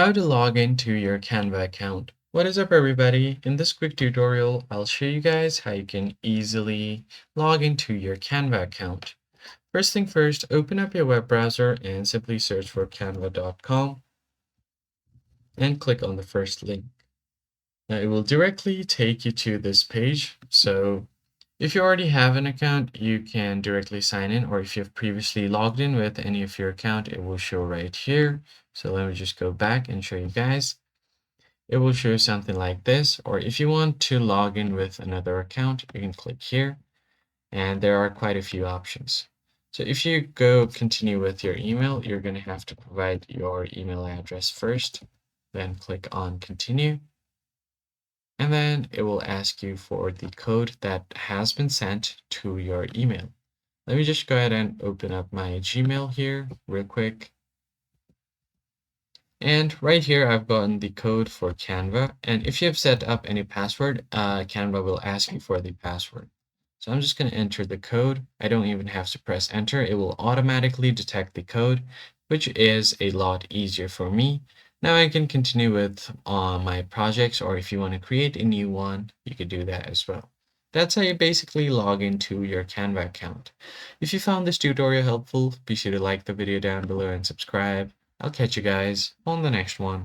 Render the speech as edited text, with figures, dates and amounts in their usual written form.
How to log into your Canva account. What is up, everybody? In this quick tutorial, I'll show you guys how you can easily log into your Canva account. First thing first, open up your web browser and simply search for canva.com and click on the first link. Now it will directly take you to this page. So if you already have an account, you can directly sign in, or if you've previously logged in with any of your account, it will show right here. So let me just go back and show you guys. It will show something like this, or if you want to log in with another account, you can click here, and there are quite a few options. So if you go continue with your email, you're going to have to provide your email address first, then click on continue, and then it will ask you for the code that has been sent to your email. Let me just go ahead and open up my Gmail here real quick. And right here, I've gotten the code for Canva. And if you have set up any password, Canva will ask you for the password. So I'm just going to enter the code. I don't even have to press enter. It will automatically detect the code, which is a lot easier for me. Now I can continue with my projects, or if you want to create a new one, you could do that as well. That's how you basically log into your Canva account. If you found this tutorial helpful, be sure to like the video down below and subscribe. I'll catch you guys on the next one.